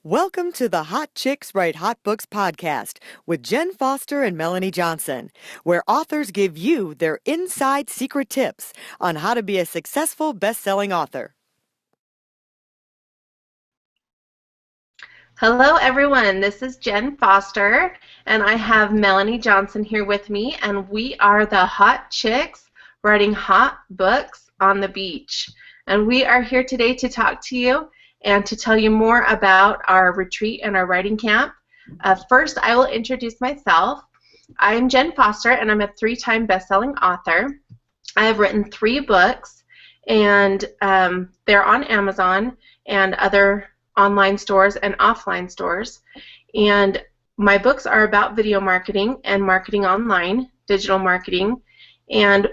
Welcome to the Hot Chicks Write Hot Books podcast with Jenn Foster and Melanie Johnson, where authors give you their inside secret tips on how to be a successful best-selling author. Hello everyone, this is Jenn Foster and I have Melanie Johnson here with me, and we are the Hot Chicks Writing Hot Books on the Beach. And we are here today to talk to you and to tell you more about our retreat and our writing camp. First, I will introduce myself. I am Jenn Foster, and I'm a 3-time best-selling author. I have written 3 books, and they're on Amazon and other online stores and offline stores. And my books are about video marketing and marketing online, digital marketing. And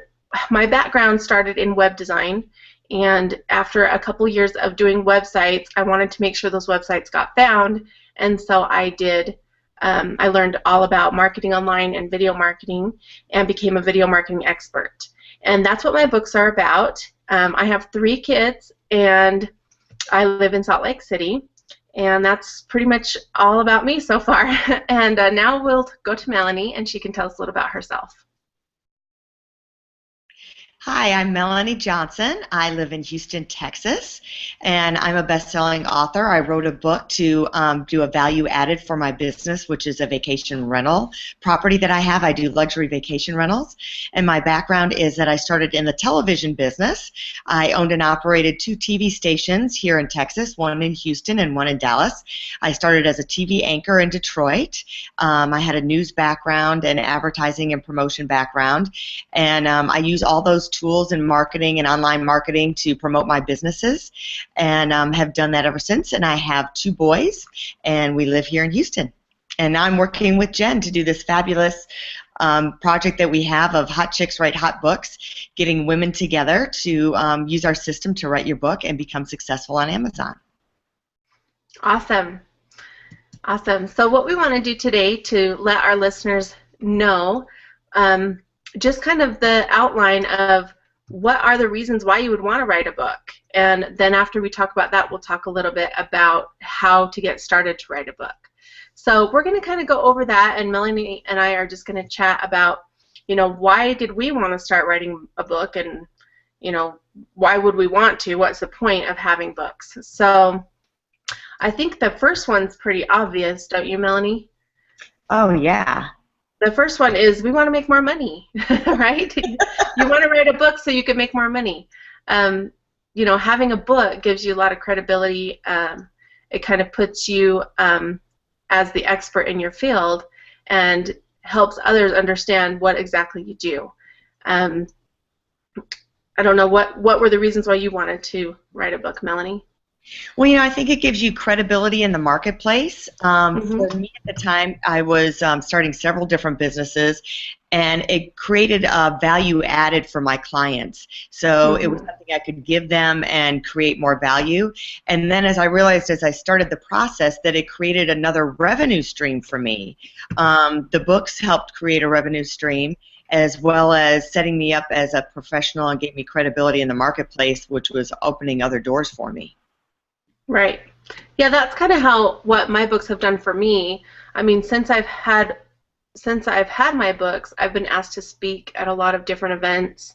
my background started in web design. And after a couple years of doing websites, I wanted to make sure those websites got found, and so I did. I learned all about marketing online and video marketing and became a video marketing expert. And that's what my books are about. I have 3 kids, and I live in Salt Lake City, and that's pretty much all about me so far. And now we'll go to Melanie, and she can tell us a little about herself. Hi, I'm Melanie Johnson. I live in Houston, Texas, and I'm a best-selling author. I wrote a book to do a value added for my business, which is a vacation rental property that I have. I do luxury vacation rentals, and my background is that I started in the television business. I owned and operated 2 TV stations here in Texas, one in Houston and one in Dallas. I started as a TV anchor in Detroit. I had a news background and advertising and promotion background, and I use all those tools in marketing and online marketing to promote my businesses, and have done that ever since. And I have 2 boys, and we live here in Houston. And now I'm working with Jenn to do this fabulous project that we have of Hot Chicks Write Hot Books, getting women together to use our system to write your book and become successful on Amazon. Awesome. Awesome. So what we want to do today to let our listeners know just kind of the outline of what are the reasons why you would want to write a book. And then after we talk about that, we'll talk a little bit about how to get started to write a book. So we're going to kind of go over that, and Melanie and I are just going to chat about, why did we want to start writing a book, and, why would we want to? What's the point of having books? So I think the first one's pretty obvious, don't you, Melanie? Oh, yeah. The first one is we want to make more money, right? You want to write a book so you can make more money. Having a book gives you a lot of credibility. It kind of puts you as the expert in your field and helps others understand what exactly you do. I don't know, what were the reasons why you wanted to write a book, Melanie? Well, I think it gives you credibility in the marketplace. For me at the time, I was starting several different businesses, and it created a value added for my clients. So it was something I could give them and create more value. And then as I realized as I started the process that it created another revenue stream for me. The books helped create a revenue stream, as well as setting me up as a professional and gave me credibility in the marketplace, which was opening other doors for me. Right. Yeah, that's kind of what my books have done for me. I mean, since I've had my books, I've been asked to speak at a lot of different events,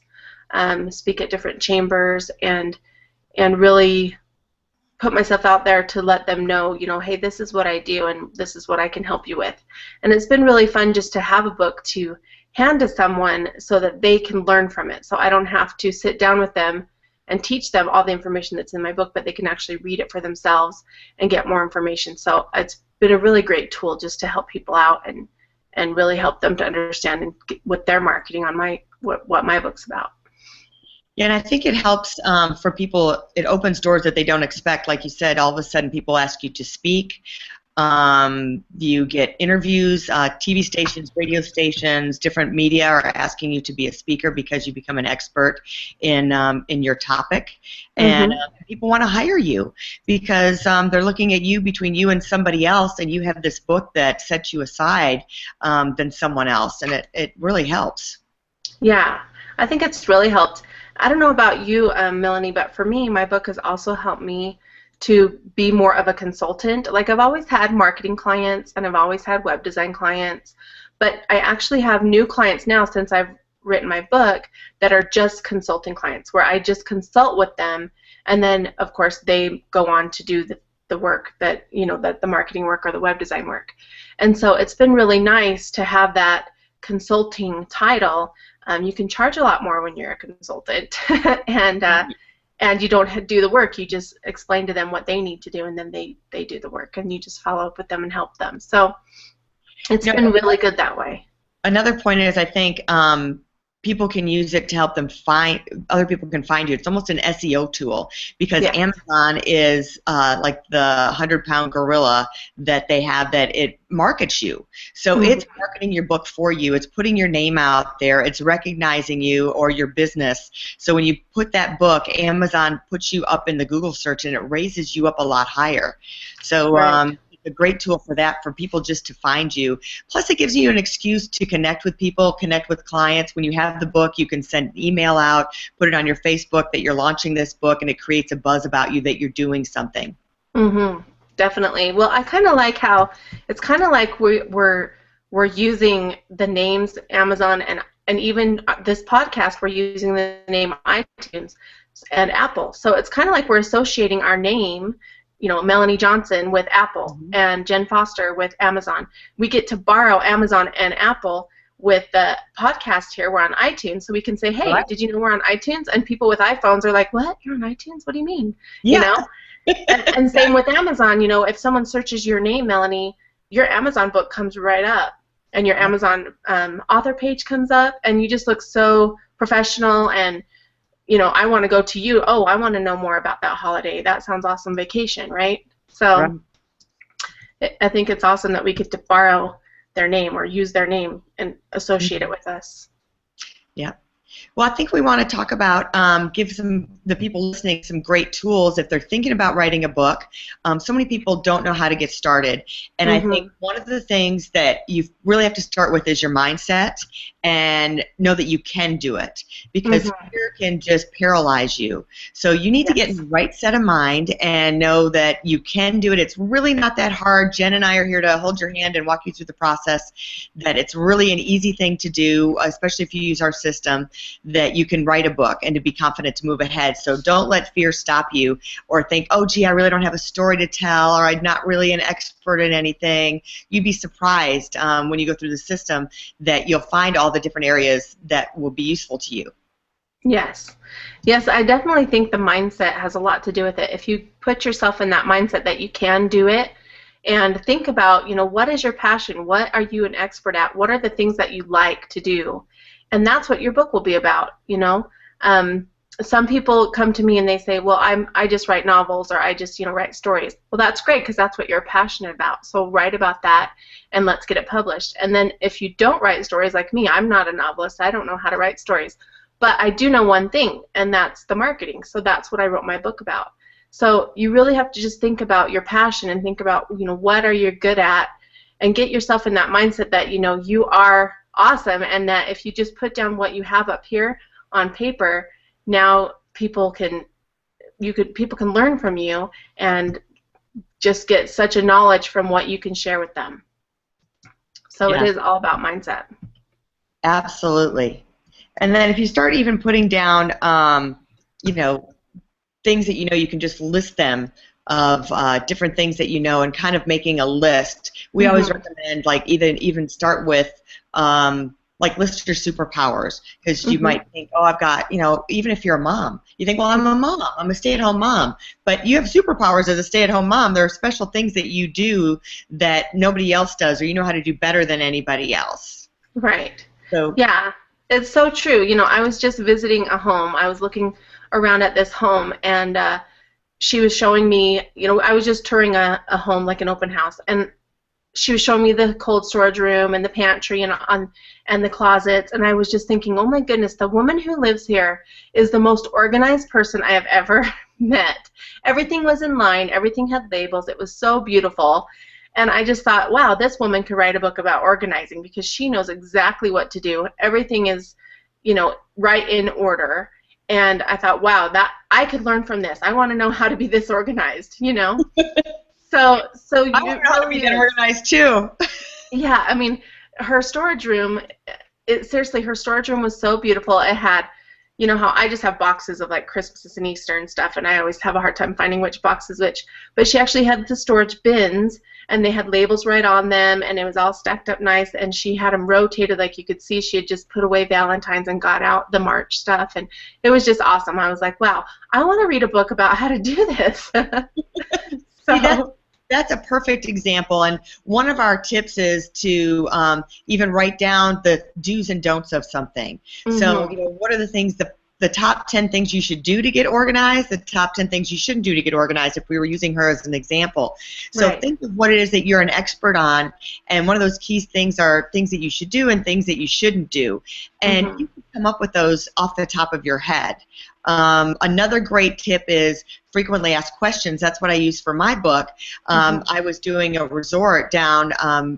speak at different chambers, and really put myself out there to let them know, hey, this is what I do and this is what I can help you with. And it's been really fun just to have a book to hand to someone so that they can learn from it. So I don't have to sit down with them and teach them all the information that's in my book, but they can actually read it for themselves and get more information. So it's been a really great tool just to help people out and really help them to understand and with their marketing on what my book's about. Yeah, and I think it helps for people. It opens doors that they don't expect. Like you said, all of a sudden people ask you to speak. You get interviews, TV stations, radio stations, different media are asking you to be a speaker because you become an expert in your topic, and people want to hire you because they're looking at you between you and somebody else, and you have this book that sets you aside than someone else, and it really helps. Yeah, I think it's really helped. I don't know about you, Melanie, but for me, my book has also helped me to be more of a consultant. Like, I've always had marketing clients and I've always had web design clients, but I actually have new clients now since I've written my book that are just consulting clients, where I just consult with them, and then of course they go on to do the work that, that the marketing work or the web design work. And so it's been really nice to have that consulting title. You can charge a lot more when you're a consultant, and you don't do the work. You just explain to them what they need to do, and then they do the work, and you just follow up with them and help them. So it's been really good that way. Another point is, I think people can use it to help them other people can find you. It's almost an SEO tool, because Amazon is like the 100-pound gorilla that they have, that it markets you. So it's marketing your book for you. It's putting your name out there. It's recognizing you or your business. So when you put that book, Amazon puts you up in the Google search, and it raises you up a lot higher. So a great tool for that, for people just to find you. Plus, it gives you an excuse to connect with people, connect with clients. When you have the book, you can send an email out, put it on your Facebook that you're launching this book, and it creates a buzz about you that you're doing something. Definitely. Well, I kind of like how it's kind of like we're using the names Amazon, and even this podcast, we're using the name iTunes and Apple. So it's kind of like we're associating our name, Melanie Johnson, with Apple, and Jenn Foster with Amazon. We get to borrow Amazon and Apple with the podcast here. We're on iTunes, so we can say, hey, did you know we're on iTunes? And people with iPhones are like, what? You're on iTunes? What do you mean? And same with Amazon. If someone searches your name, Melanie, your Amazon book comes right up, and your Amazon author page comes up, and you just look so professional, and I want to go to you. Oh, I want to know more about that holiday. That sounds awesome vacation, right? So I think it's awesome that we get to borrow their name or use their name and associate it with us. Yeah. Well, I think we want to talk about, give the people listening some great tools if they're thinking about writing a book. So many people don't know how to get started. And I think one of the things that you really have to start with is your mindset, and know that you can do it, because fear can just paralyze you. So you need to get in the right set of mind and know that you can do it. It's really not that hard. Jenn and I are here to hold your hand and walk you through the process, that it's really an easy thing to do, especially if you use our system, that you can write a book and to be confident to move ahead. So don't let fear stop you, or think, oh, gee, I really don't have a story to tell, or I'm not really an expert in anything. You'd be surprised when you go through the system that you'll find all the different areas that will be useful to you. Yes, I definitely think the mindset has a lot to do with it. If you put yourself in that mindset that you can do it, and think about, what is your passion? What are you an expert at? What are the things that you like to do? And that's what your book will be about, Some people come to me and they say, well, I just write novels, or I just, write stories. Well, that's great, because that's what you're passionate about. So write about that, and let's get it published. And then if you don't write stories, like me, I'm not a novelist. I don't know how to write stories. But I do know one thing, and that's the marketing. So that's what I wrote my book about. So you really have to just think about your passion, and think about, what are you good at, and get yourself in that mindset that, you are awesome, and that if you just put down what you have up here on paper, now people can learn from you and just get such a knowledge from what you can share with them. So it is all about mindset. Absolutely. And then if you start even putting down, things that you can just list them of different things that and kind of making a list. We always recommend, like, even start with list your superpowers, because you might think, oh, I've got, even if you're a mom, you think, well, I'm a mom, I'm a stay-at-home mom, but you have superpowers as a stay-at-home mom. There are special things that you do that nobody else does, or you know how to do better than anybody else. Right. So yeah, it's so true. I was just visiting a home. I was looking around at this home, and she was showing me, I was just touring a home, like an open house, and she was showing me the cold storage room and the pantry and the closets, and I was just thinking, oh my goodness, the woman who lives here is the most organized person I have ever met. Everything was in line, everything had labels, it was so beautiful, and I just thought, wow, this woman could write a book about organizing, because she knows exactly what to do. Everything is, right in order, And I thought, wow, that I could learn from this. I want to know how to be this organized, you know? So I you want to know how to be really that organized too. yeah, I mean, her storage room, seriously, her storage room was so beautiful. It had, you know how I just have boxes of like Christmas and Easter and stuff, and I always have a hard time finding which box is which. But she actually had the storage bins, and they had labels right on them, and it was all stacked up nice, and she had them rotated like you could see she had just put away Valentine's and got out the March stuff, and it was just awesome. I was like, wow, I want to read a book about how to do this. See, that's a perfect example, and one of our tips is to even write down the do's and don'ts of something. So, what are the things, the top 10 things you should do to get organized, the top 10 things you shouldn't do to get organized, if we were using her as an example. So think of what it is that you're an expert on, and one of those key things are things that you should do and things that you shouldn't do. And you can come up with those off the top of your head. Another great tip is frequently asked questions. That's what I use for my book. I was doing a resort down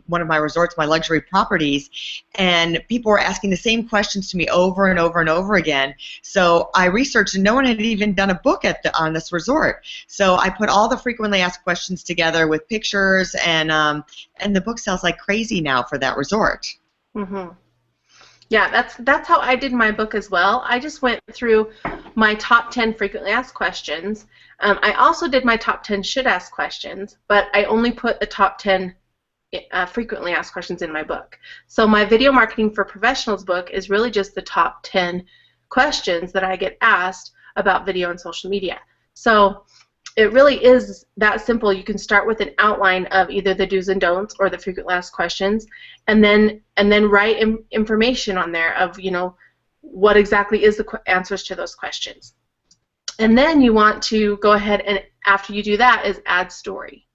one of my resorts, my luxury properties, and people were asking the same questions to me over and over and over again. So I researched, and no one had even done a book on this resort. So I put all the frequently asked questions together with pictures, and the book sells like crazy now for that resort. Yeah, that's how I did my book as well. I just went through my top 10 frequently asked questions. I also did my top 10 should ask questions, but I only put the top 10 frequently asked questions in my book. So my Video Marketing for Professionals book is really just the top 10 questions that I get asked about video and social media. So it really is that simple. You can start with an outline of either the do's and don'ts or the frequently asked questions, and then write information on there of, you know, what exactly is the answers to those questions. And then you want to go ahead and, after you do that, is add story.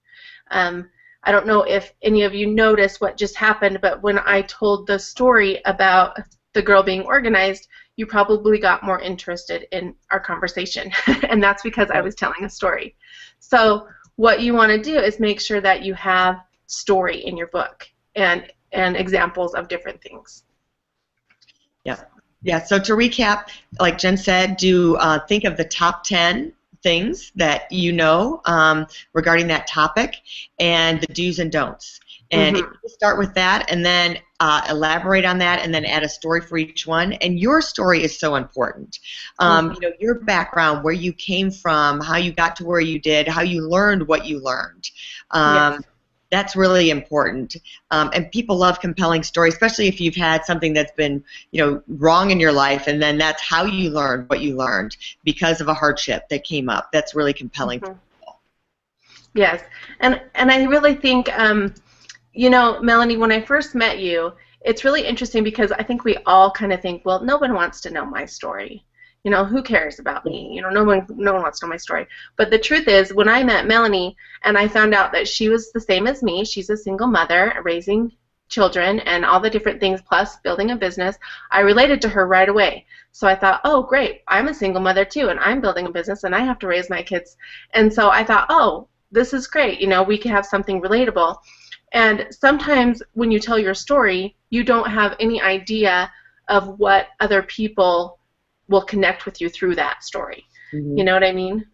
I don't know if any of you noticed what just happened, but when I told the story about the girl being organized, you probably got more interested in our conversation. And that's because I was telling a story. So what you want to do is make sure that you have story in your book and examples of different things. Yeah, so to recap, like Jen said, think of the top 10 things that you know regarding that topic and the do's and don'ts. And if you start with that and then elaborate on that and then add a story for each one. And your story is so important. You know, your background, where you came from, how you got to where you did, how you learned what you learned. That's really important. And people love compelling stories, especially if you've had something that's been, you know, wrong in your life, and then that's how you learned what you learned because of a hardship that came up. That's really compelling for people. Yes, and I really think, you know, Melanie, when I first met you, it's really interesting because I think we all kind of think, well, no one wants to know my story. You know, who cares about me? You know, no one wants to know my story. But the truth is, when I met Melanie and I found out that she was the same as me, she's a single mother raising children and all the different things plus building a business, I related to her right away. So I thought, oh, great, I'm a single mother too, and I'm building a business and I have to raise my kids. And so I thought, oh, this is great. You know, we can have something relatable. And sometimes when you tell your story, you don't have any idea of what other people will connect with you through that story. You know what I mean?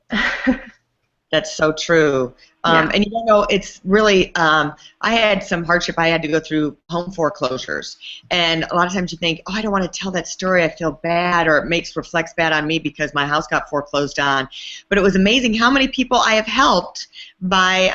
That's so true. And you know, it's really, I had some hardship. I had to go through home foreclosures. And a lot of times you think, oh, I don't want to tell that story. I feel bad, or it reflects bad on me because my house got foreclosed on. But it was amazing how many people I have helped by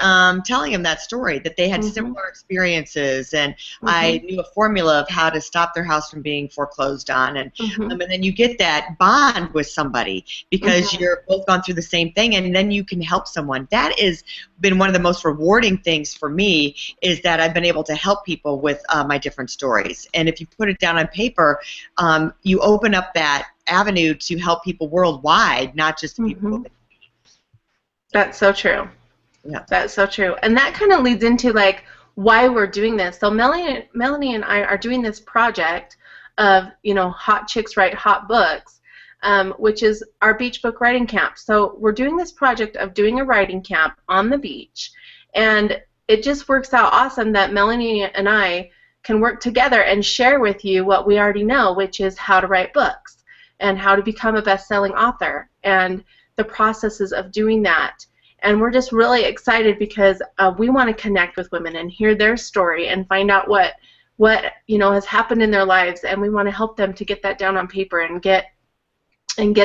telling them that story, that they had similar experiences, and I knew a formula of how to stop their house from being foreclosed on. And then you get that bond with somebody because you're both gone through the same thing, and then you can help someone. That has been one of the most rewarding things for me, is that I've been able to help people with my different stories. And if you put it down on paper, you open up that avenue to help people worldwide, not just people. That's so true. Yeah. That's so true. And that kind of leads into like why we're doing this. So Melanie and I are doing this project of, you know, Hot Chicks Write Hot Books, which is our beach book writing camp. So we're doing this project of doing a writing camp on the beach, and it just works out awesome that Melanie and I can work together and share with you what we already know, which is how to write books. and how to become a best-selling author and the processes of doing that. And we're just really excited because we want to connect with women and hear their story and find out what has happened in their lives, and we want to help them to get that down on paper and get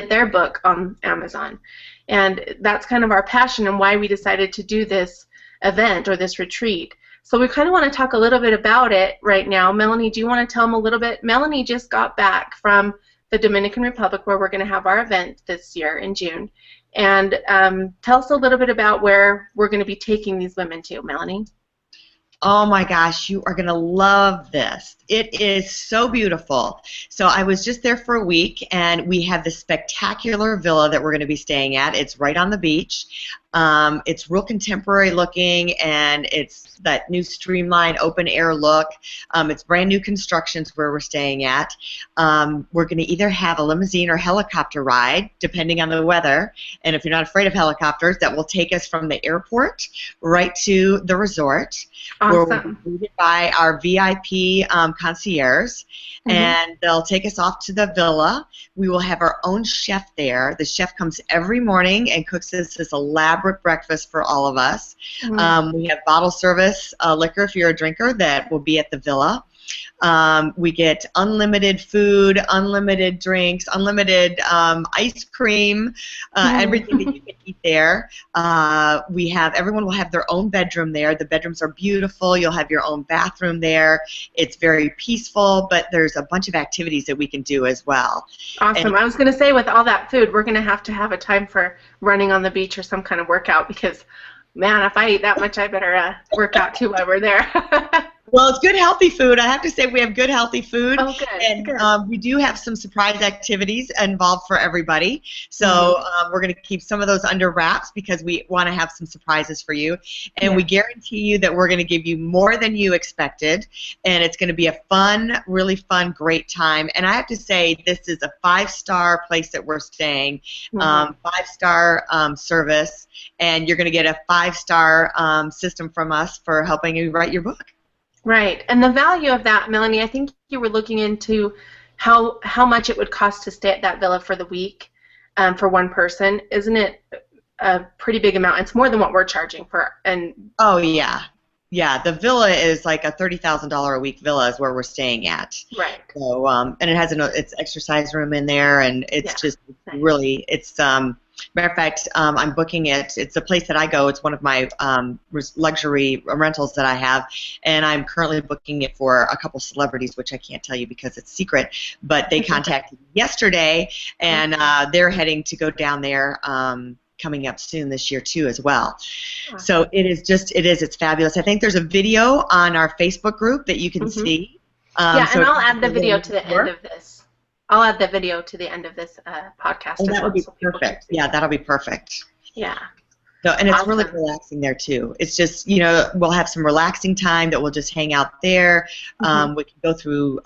their book on Amazon. And that's kind of our passion and why we decided to do this event or this retreat. So we kind of want to talk a little bit about it right now. Melanie, do you want to tell them a little bit? Melanie just got back from the Dominican Republic, where we're going to have our event this year in June. And tell us a little bit about where we're going to be taking these women to, Melanie. Oh my gosh, you are going to love this. It is so beautiful. So I was just there for a week, and we have this spectacular villa that we're going to be staying at. It's right on the beach. It's real contemporary looking, and it's that new streamlined open air look. It's brand new constructions where we're staying at. We're going to either have a limousine or helicopter ride, depending on the weather. And if you're not afraid of helicopters, that will take us from the airport right to the resort. Awesome. Where we'll be greeted by our VIP concierge, and they'll take us off to the villa. We will have our own chef there. The chef comes every morning and cooks us this elaborate breakfast for all of us. We have bottle service liquor if you're a drinker that will be at the villa. We get unlimited food, unlimited drinks, unlimited ice cream, everything that you can eat there. Everyone will have their own bedroom there. The bedrooms are beautiful. You'll have your own bathroom there. It's very peaceful, but there's a bunch of activities that we can do as well. Awesome. And I was going to say, with all that food, we're going to have a time for running on the beach or some kind of workout, because, man, if I eat that much, I better work out too while we're there. Well, it's good, healthy food. I have to say we have good, healthy food. Oh, good. And good. We do have some surprise activities involved for everybody. So we're going to keep some of those under wraps because we want to have some surprises for you. And we guarantee you that we're going to give you more than you expected. And it's going to be a fun, really fun, great time. And I have to say, this is a 5-star place that we're staying, 5-star service. And you're going to get a 5-star system from us for helping you write your book. Right, and the value of that, Melanie, I think you were looking into how much it would cost to stay at that villa for the week for one person. Isn't it a pretty big amount? It's more than what we're charging for. Oh, yeah. Yeah, the villa is like a $30,000 a week villa is where we're staying at. Right. So, and it has it's exercise room in there, and it's just really, it's matter of fact, I'm booking it. It's a place that I go. It's one of my luxury rentals that I have, and I'm currently booking it for a couple celebrities, which I can't tell you because it's secret. But they contacted me yesterday, and they're heading to go down there. Coming up soon this year too as well. So it's fabulous. I think there's a video on our Facebook group that you can see. And I'll add the video to the end of this. I'll add the video to the end of this podcast. Oh, that would be perfect. Yeah, that'll be perfect. Yeah. So, and it's really relaxing there too. It's just, we'll have some relaxing time that we'll just hang out there. We can go through,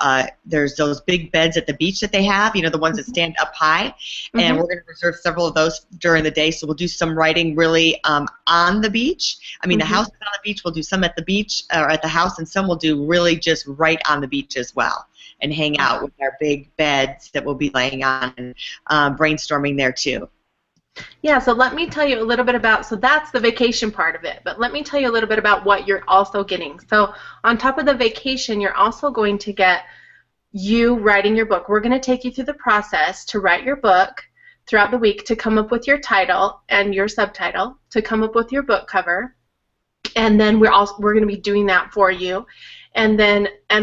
there's those big beds at the beach that they have, the ones that stand up high, and we're going to reserve several of those during the day. So we'll do some writing really on the beach. I mean, the house is on the beach. We'll do some at the beach or at the house, and some we'll do really just right on the beach as well, and hang out with our big beds that we'll be laying on and brainstorming there too. Yeah, so let me tell you a little bit about, so that's the vacation part of it, but let me tell you a little bit about what you're also getting. So on top of the vacation, you're also going to get you writing your book. We're going to take you through the process to write your book throughout the week, to come up with your title and your subtitle, to come up with your book cover, and then we're going to be doing that for you and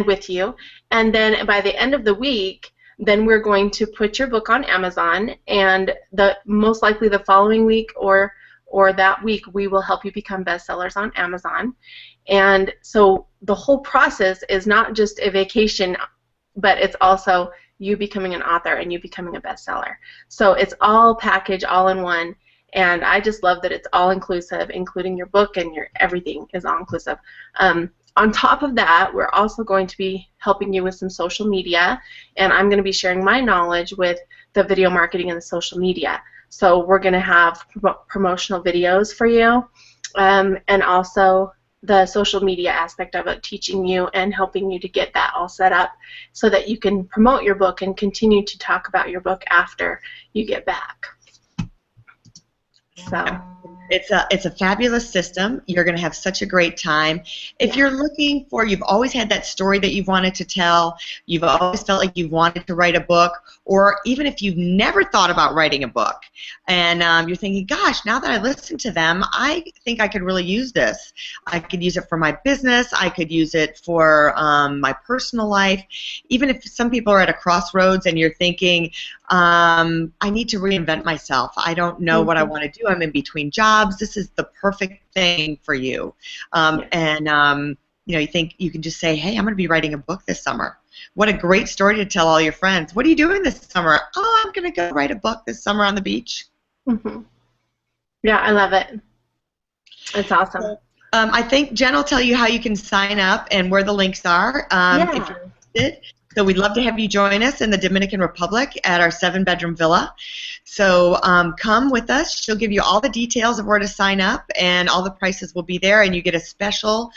with you. And then by the end of the week, then we're going to put your book on Amazon, and most likely the following week or that week we will help you become bestsellers on Amazon. And so the whole process is not just a vacation, but it's also you becoming an author and you becoming a bestseller. So it's all packaged, all in one, and I just love that it's all inclusive, including your book, and your everything is all inclusive. On top of that, we're also going to be helping you with some social media, and I'm going to be sharing my knowledge with the video marketing and the social media. So we're going to have promotional videos for you, and also the social media aspect of it, teaching you and helping you to get that all set up so that you can promote your book and continue to talk about your book after you get back. So it's a fabulous system. You're going to have such a great time. If you're looking for, you've always had that story that you've wanted to tell, you've always felt like you've wanted to write a book, or even if you've never thought about writing a book, and you're thinking, gosh, now that I listened to them, I think I could really use this. I could use it for my business. I could use it for my personal life. Even if some people are at a crossroads and you're thinking, I need to reinvent myself. I don't know what I want to do. I'm in between jobs. This is the perfect thing for you. You think you can just say, hey, I'm going to be writing a book this summer. What a great story to tell all your friends. What are you doing this summer? Oh, I'm going to go write a book this summer on the beach. Yeah, I love it. It's awesome. I think Jen will tell you how you can sign up and where the links are if you're interested. So we'd love to have you join us in the Dominican Republic at our 7-bedroom villa. So come with us. She'll give you all the details of where to sign up, and all the prices will be there, and you get a special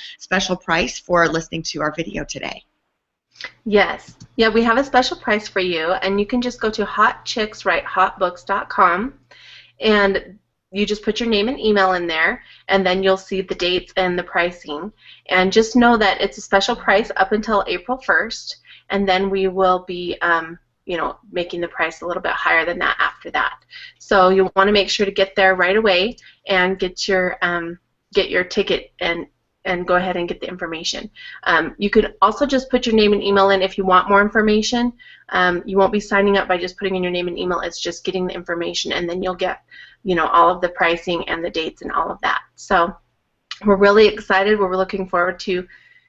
price for listening to our video today. Yes. Yeah, we have a special price for you, and you can just go to hotchickswritehotbooks.com, and you just put your name and email in there, and then you'll see the dates and the pricing. And just know that it's a special price up until April 1st, and then we will be making the price a little bit higher than that after that. So you'll want to make sure to get there right away and get your ticket and go ahead and get the information. You could also just put your name and email in if you want more information. You won't be signing up by just putting in your name and email. It's just getting the information, and then you'll get all of the pricing and the dates and all of that. So we're really excited. We're looking forward to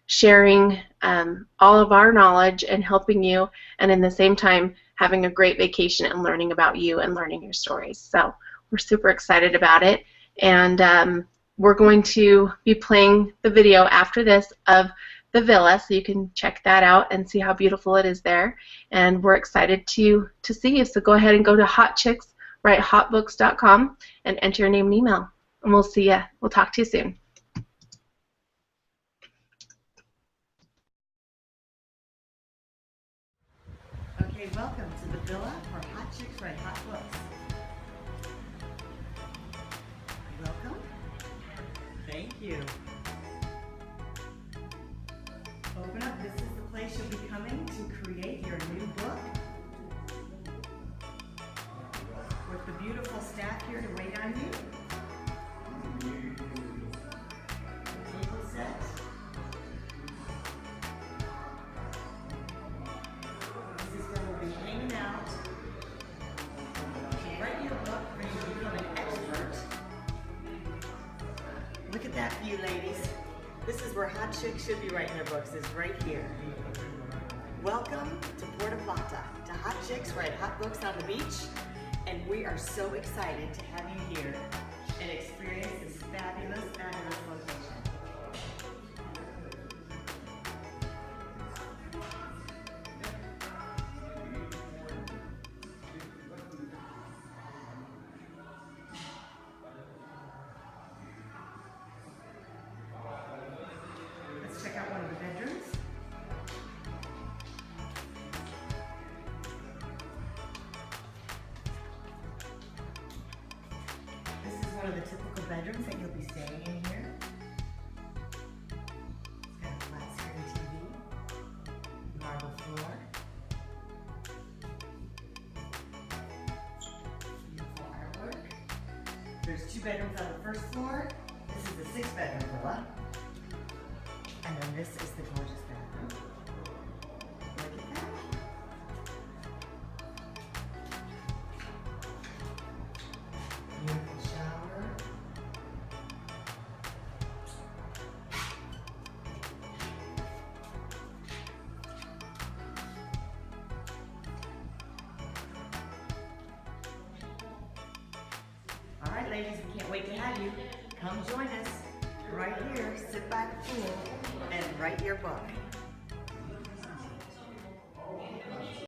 sharing all of our knowledge and helping you, and in the same time having a great vacation and learning about you and learning your stories. So we're super excited about it, and we're going to be playing the video after this of the villa, so you can check that out and see how beautiful it is there. And we're excited to see you. So go ahead and go to hotchickswritehotbooks.com and enter your name and email. And we'll see you. We'll talk to you soon. Okay, welcome to the villa for Hot Chicks Write Hot Books. Welcome. Thank you. Open up. This is the place you'll be coming to create your new book. With the beautiful staff here to wait on you. Table set. This is where we'll be hanging out. Write your book for you to become an expert. Look at that view, ladies. This is where hot chicks should be writing their books, is right here. Welcome to Puerto Plata, to Hot Chicks Write Hot Books on the beach, and we are so excited to have you here and experience this fabulous, fabulous location. Let's check out one of the bedrooms. This is one of the typical bedrooms that you'll be staying in here. It's got a flat screen TV, marble floor, beautiful artwork. There's 2 bedrooms on the first floor. This is the 6-bedroom villa. And then this is the gorgeous bathroom. Look at that. Beautiful shower. All right, ladies, we can't wait to have you. Come join us right here, sit by the pool, and write your book.